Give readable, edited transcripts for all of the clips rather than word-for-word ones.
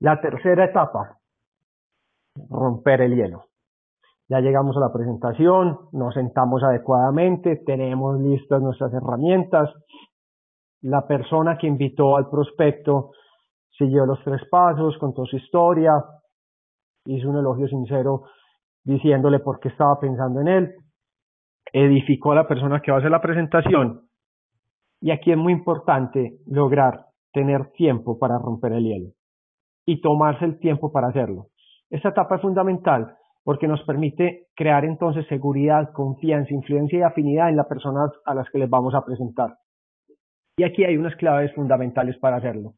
La tercera etapa, romper el hielo. Ya llegamos a la presentación, nos sentamos adecuadamente, tenemos listas nuestras herramientas. La persona que invitó al prospecto siguió los 3 pasos, contó su historia, hizo un elogio sincero diciéndole por qué estaba pensando en él, edificó a la persona que va a hacer la presentación. Y aquí es muy importante lograr tener tiempo para romper el hielo y tomarse el tiempo para hacerlo. Esta etapa es fundamental porque nos permite crear entonces seguridad, confianza, influencia y afinidad en las personas a las que les vamos a presentar. Y aquí hay unas claves fundamentales para hacerlo.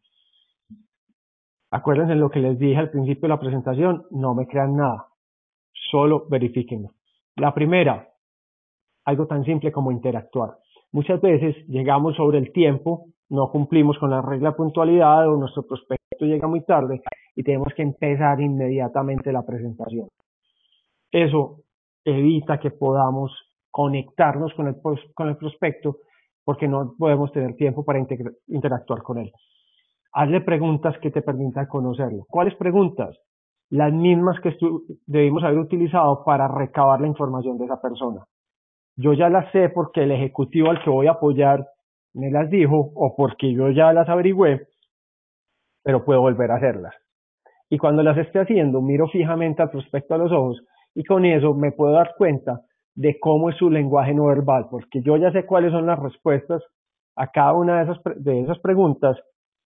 Acuérdense lo que les dije al principio de la presentación, no me crean nada, solo verifíquenlo. La primera, algo tan simple como interactuar. Muchas veces llegamos sobre el tiempo, no cumplimos con la regla de puntualidad o nuestro prospecto llega muy tarde y tenemos que empezar inmediatamente la presentación. Eso evita que podamos conectarnos con el prospecto porque no podemos tener tiempo para interactuar con él. Hazle preguntas que te permitan conocerlo. ¿Cuáles preguntas? Las mismas que debimos haber utilizado para recabar la información de esa persona. Yo ya las sé porque el ejecutivo al que voy a apoyar me las dijo o porque yo ya las averigüé, pero puedo volver a hacerlas. Y cuando las esté haciendo, miro fijamente al prospecto a los ojos y con eso me puedo dar cuenta de cómo es su lenguaje no verbal, porque yo ya sé cuáles son las respuestas a cada una de esas preguntas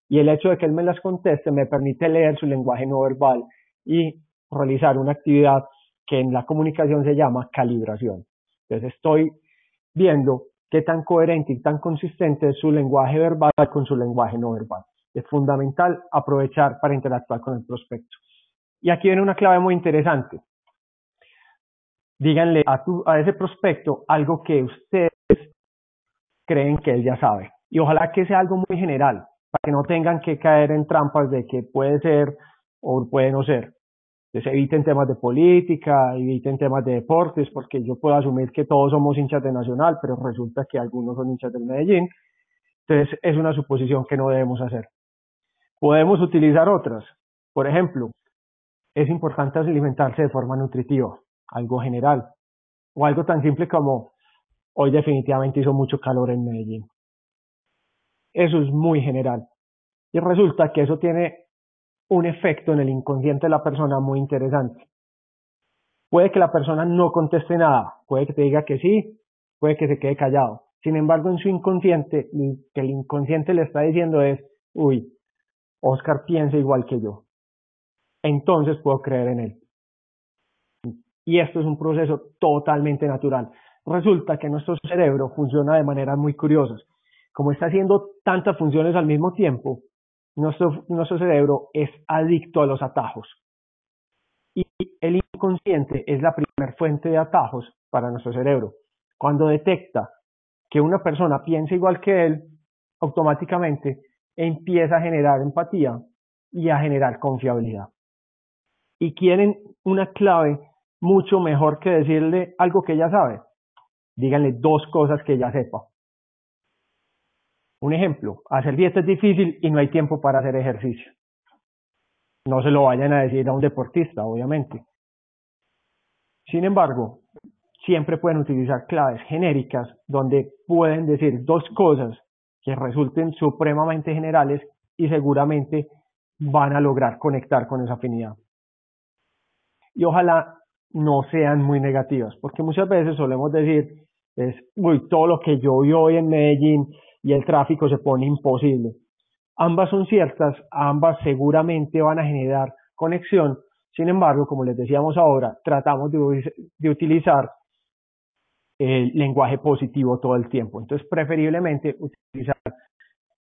y el hecho de que él me las conteste me permite leer su lenguaje no verbal y realizar una actividad que en la comunicación se llama calibración. Entonces estoy viendo qué tan coherente y tan consistente es su lenguaje verbal con su lenguaje no verbal. Es fundamental aprovechar para interactuar con el prospecto. Y aquí viene una clave muy interesante. Díganle a ese prospecto algo que ustedes creen que él ya sabe. Y ojalá que sea algo muy general, para que no tengan que caer en trampas de que puede ser o puede no ser. Entonces eviten temas de política, eviten temas de deportes, porque yo puedo asumir que todos somos hinchas de Nacional, pero resulta que algunos son hinchas del Medellín. Entonces es una suposición que no debemos hacer. Podemos utilizar otras. Por ejemplo, es importante alimentarse de forma nutritiva, algo general, o algo tan simple como hoy definitivamente hizo mucho calor en Medellín. Eso es muy general. Y resulta que eso tiene un efecto en el inconsciente de la persona muy interesante. Puede que la persona no conteste nada, puede que te diga que sí, puede que se quede callado. Sin embargo, en su inconsciente, que el inconsciente le está diciendo es, uy, Oscar piensa igual que yo. Entonces puedo creer en él. Y esto es un proceso totalmente natural. Resulta que nuestro cerebro funciona de maneras muy curiosas. Como está haciendo tantas funciones al mismo tiempo, nuestro cerebro es adicto a los atajos. Y el inconsciente es la primera fuente de atajos para nuestro cerebro. Cuando detecta que una persona piensa igual que él, automáticamente empieza a generar empatía y a generar confiabilidad. Y quieren una clave mucho mejor que decirle algo que ella sabe. Díganle 2 cosas que ella sepa. Un ejemplo, hacer dieta es difícil y no hay tiempo para hacer ejercicio. No se lo vayan a decir a un deportista, obviamente. Sin embargo, siempre pueden utilizar claves genéricas donde pueden decir 2 cosas que resulten supremamente generales y seguramente van a lograr conectar con esa afinidad. Y ojalá no sean muy negativas, porque muchas veces solemos decir, uy, todo lo que yo vi hoy en Medellín y el tráfico se pone imposible. Ambas son ciertas, ambas seguramente van a generar conexión, sin embargo, como les decíamos ahora, tratamos de utilizar el lenguaje positivo todo el tiempo, entonces preferiblemente utilizar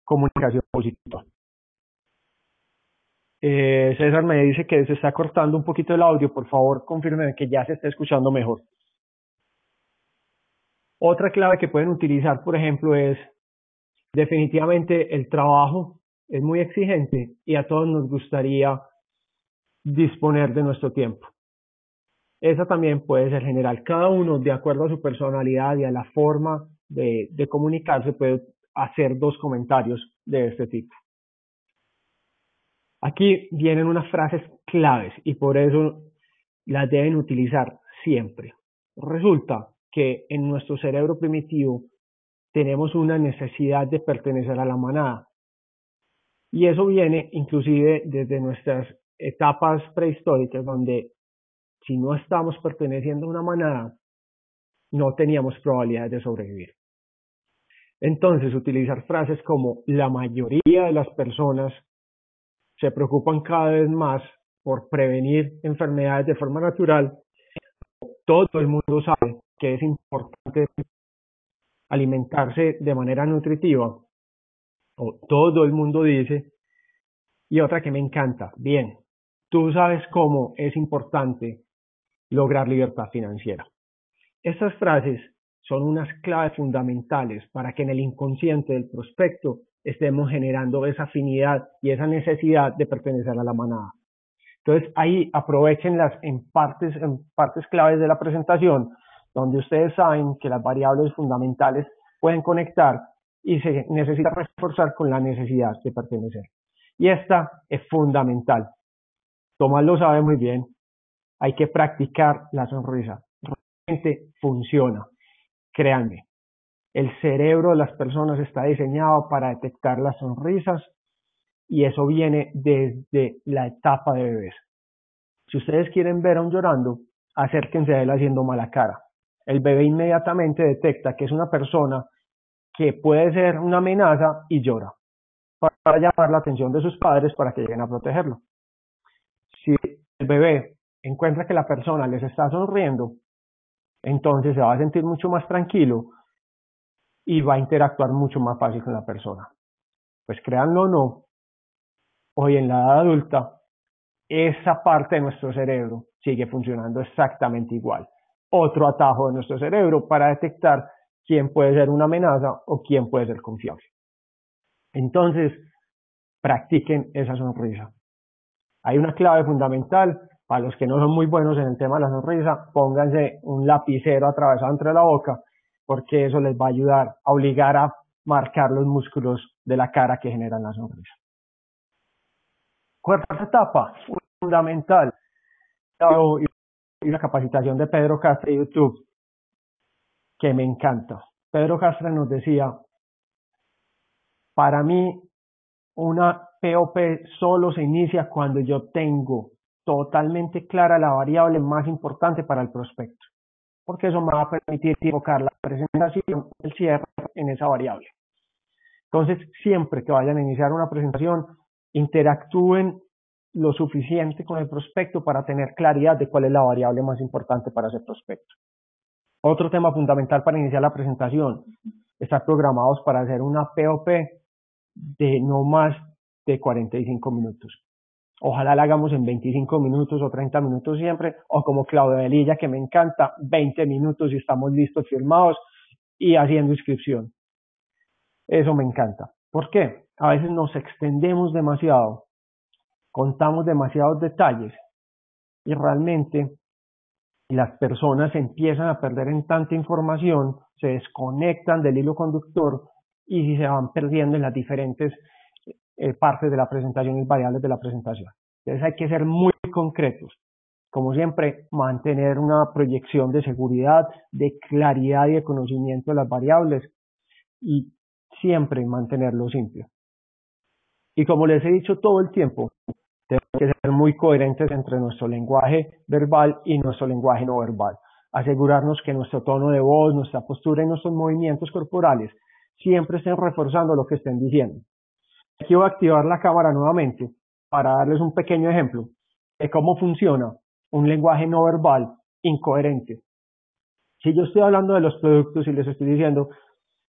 comunicación positiva. César me dice que se está cortando un poquito el audio, por favor confirmen que ya se está escuchando mejor. Otra clave que pueden utilizar, por ejemplo, es definitivamente el trabajo es muy exigente y a todos nos gustaría disponer de nuestro tiempo. Esa también puede ser general. Cada uno, de acuerdo a su personalidad y a la forma de comunicarse, puede hacer 2 comentarios de este tipo. Aquí vienen unas frases claves y por eso las deben utilizar siempre. Resulta que en nuestro cerebro primitivo tenemos una necesidad de pertenecer a la manada. Y eso viene inclusive desde nuestras etapas prehistóricas, donde si no estamos perteneciendo a una manada, no teníamos probabilidades de sobrevivir. Entonces, utilizar frases como la mayoría de las personas se preocupan cada vez más por prevenir enfermedades de forma natural, todo el mundo sabe que es importante alimentarse de manera nutritiva, o todo el mundo dice, y otra que me encanta, bien, tú sabes cómo es importante lograr libertad financiera. Estas frases son unas claves fundamentales para que en el inconsciente del prospecto estemos generando esa afinidad y esa necesidad de pertenecer a la manada. Entonces ahí aprovechenlas en partes claves de la presentación, donde ustedes saben que las variables fundamentales pueden conectar y se necesita reforzar con la necesidad de pertenecer. Y esta es fundamental. Tomás lo sabe muy bien. Hay que practicar la sonrisa. Realmente funciona. Créanme. El cerebro de las personas está diseñado para detectar las sonrisas y eso viene desde la etapa de bebés. Si ustedes quieren ver a un llorando, acérquense a él haciendo mala cara. El bebé inmediatamente detecta que es una persona que puede ser una amenaza y llora para llamar la atención de sus padres para que lleguen a protegerlo. Si el bebé encuentra que la persona les está sonriendo, entonces se va a sentir mucho más tranquilo y va a interactuar mucho más fácil con la persona. Pues créanlo o no, hoy en la edad adulta, esa parte de nuestro cerebro sigue funcionando exactamente igual. Otro atajo de nuestro cerebro para detectar quién puede ser una amenaza o quién puede ser confiable. Entonces, practiquen esa sonrisa. Hay una clave fundamental, para los que no son muy buenos en el tema de la sonrisa, pónganse un lapicero atravesado entre la boca, porque eso les va a ayudar a obligar a marcar los músculos de la cara que generan la sonrisa. Cuarta etapa, fundamental, y una capacitación de Pedro Castre de YouTube, que me encanta. Pedro Castre nos decía, para mí, una POP solo se inicia cuando yo tengo totalmente clara la variable más importante para el prospecto, porque eso me va a permitir enfocar la presentación, el cierre en esa variable. Entonces, siempre que vayan a iniciar una presentación, interactúen lo suficiente con el prospecto para tener claridad de cuál es la variable más importante para ese prospecto. Otro tema fundamental para iniciar la presentación, estar programados para hacer una POP de no más de 45 minutos. Ojalá la hagamos en 25 minutos o 30 minutos siempre, o como Claudia Velilla, que me encanta, 20 minutos y estamos listos, firmados y haciendo inscripción. Eso me encanta. ¿Por qué? A veces nos extendemos demasiado, contamos demasiados detalles y realmente las personas empiezan a perder en tanta información, se desconectan del hilo conductor y se van perdiendo en las diferentes partes de la presentación y variables de la presentación. Entonces hay que ser muy concretos. Como siempre, mantener una proyección de seguridad, de claridad y de conocimiento de las variables y siempre mantenerlo simple. Y como les he dicho todo el tiempo, tenemos que ser muy coherentes entre nuestro lenguaje verbal y nuestro lenguaje no verbal. Asegurarnos que nuestro tono de voz, nuestra postura y nuestros movimientos corporales siempre estén reforzando lo que estén diciendo. Aquí voy a activar la cámara nuevamente para darles un pequeño ejemplo de cómo funciona un lenguaje no verbal incoherente. Si yo estoy hablando de los productos y les estoy diciendo,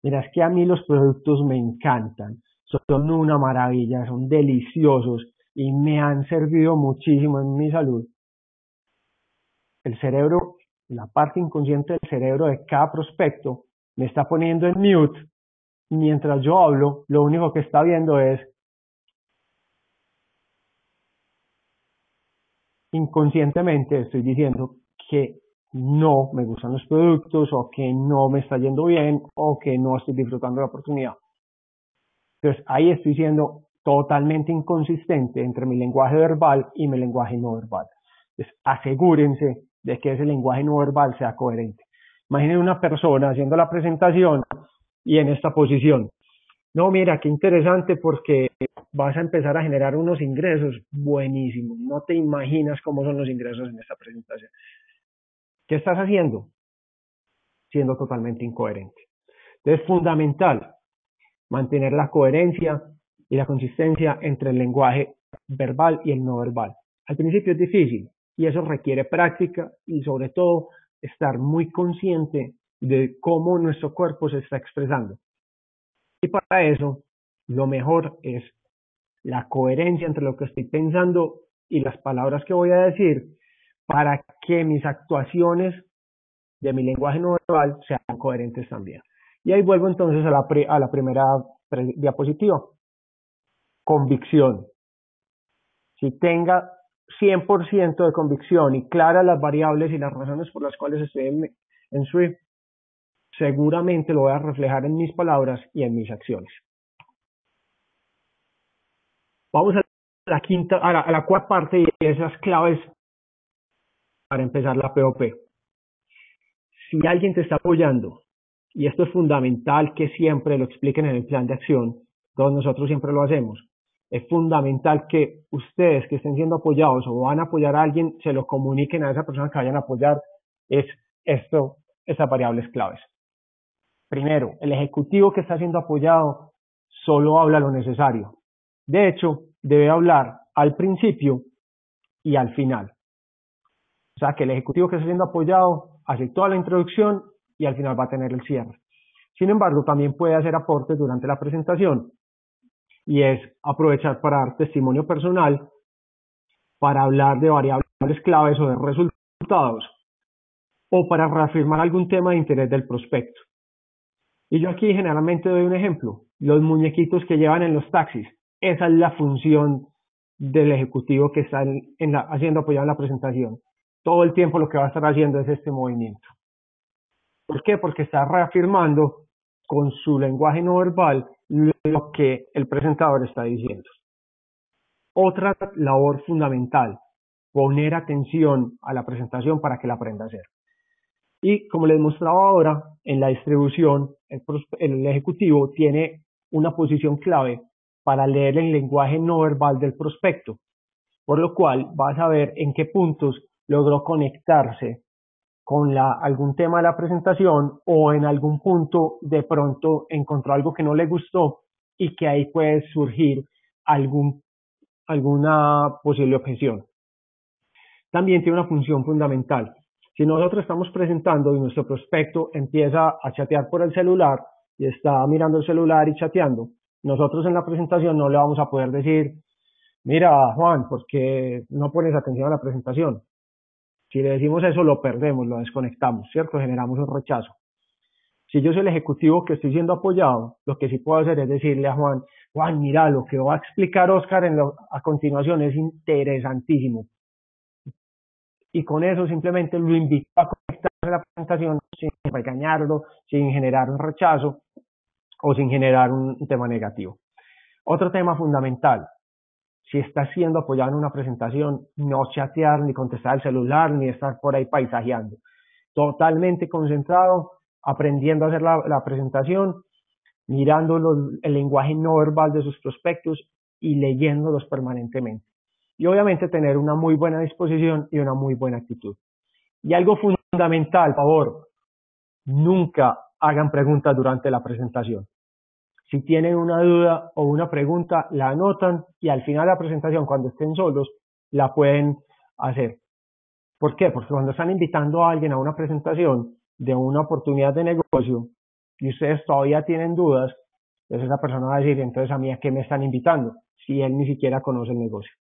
mira, es que a mí los productos me encantan, son una maravilla, son deliciosos y me han servido muchísimo en mi salud. El cerebro, la parte inconsciente del cerebro de cada prospecto me está poniendo en mute. Mientras yo hablo, lo único que está viendo es inconscientemente estoy diciendo que no me gustan los productos o que no me está yendo bien o que no estoy disfrutando la oportunidad. Entonces ahí estoy siendo totalmente inconsistente entre mi lenguaje verbal y mi lenguaje no verbal. Entonces, asegúrense de que ese lenguaje no verbal sea coherente. Imaginen una persona haciendo la presentación y en esta posición. No, mira, qué interesante porque vas a empezar a generar unos ingresos buenísimos. No te imaginas cómo son los ingresos en esta presentación. ¿Qué estás haciendo? Siendo totalmente incoherente. Entonces, es fundamental mantener la coherencia y la consistencia entre el lenguaje verbal y el no verbal. Al principio es difícil y eso requiere práctica y sobre todo estar muy consciente de cómo nuestro cuerpo se está expresando. Y para eso, lo mejor es la coherencia entre lo que estoy pensando y las palabras que voy a decir para que mis actuaciones de mi lenguaje no verbal sean coherentes también. Y ahí vuelvo entonces a la primera diapositiva. Convicción. Si tenga 100% de convicción y claras las variables y las razones por las cuales estoy en Swift, seguramente lo voy a reflejar en mis palabras y en mis acciones. Vamos a la cuarta parte y esas claves para empezar la POP. Si alguien te está apoyando, y esto es fundamental que siempre lo expliquen en el plan de acción, todos nosotros siempre lo hacemos, es fundamental que ustedes que estén siendo apoyados o van a apoyar a alguien, se lo comuniquen a esa persona que vayan a apoyar, esas variables claves. Primero, el ejecutivo que está siendo apoyado solo habla lo necesario. De hecho, debe hablar al principio y al final. O sea, que el ejecutivo que está siendo apoyado hace toda la introducción y al final va a tener el cierre. Sin embargo, también puede hacer aportes durante la presentación y es aprovechar para dar testimonio personal, para hablar de variables claves o de resultados o para reafirmar algún tema de interés del prospecto. Y yo aquí generalmente doy un ejemplo, los muñequitos que llevan en los taxis. Esa es la función del ejecutivo que está haciendo apoyado en la presentación. Todo el tiempo lo que va a estar haciendo es este movimiento. ¿Por qué? Porque está reafirmando con su lenguaje no verbal lo que el presentador está diciendo. Otra labor fundamental, poner atención a la presentación para que la aprenda a hacer. Y como les mostraba ahora, en la distribución, el ejecutivo tiene una posición clave para leer el lenguaje no verbal del prospecto, por lo cual va a saber en qué puntos logró conectarse con algún tema de la presentación o en algún punto de pronto encontró algo que no le gustó y que ahí puede surgir alguna posible objeción. También tiene una función fundamental. Si nosotros estamos presentando y nuestro prospecto empieza a chatear por el celular y está mirando el celular y chateando, nosotros en la presentación no le vamos a poder decir, mira Juan, ¿por qué no pones atención a la presentación? Si le decimos eso, lo perdemos, lo desconectamos, ¿cierto? Generamos un rechazo. Si yo soy el ejecutivo que estoy siendo apoyado, lo que sí puedo hacer es decirle a Juan, Juan, mira, lo que va a explicar Oscar a continuación es interesantísimo. Y con eso simplemente lo invito a conectarse a la presentación sin regañarlo, sin generar un rechazo o sin generar un tema negativo. Otro tema fundamental, si estás siendo apoyado en una presentación, no chatear ni contestar el celular ni estar por ahí paisajeando. Totalmente concentrado, aprendiendo a hacer la presentación, mirando el lenguaje no verbal de sus prospectos y leyéndolos permanentemente. Y obviamente tener una muy buena disposición y una muy buena actitud. Y algo fundamental, por favor, nunca hagan preguntas durante la presentación. Si tienen una duda o una pregunta, la anotan y al final de la presentación, cuando estén solos, la pueden hacer. ¿Por qué? Porque cuando están invitando a alguien a una presentación de una oportunidad de negocio y ustedes todavía tienen dudas, entonces esa persona va a decir, entonces a mí a qué me están invitando, si él ni siquiera conoce el negocio.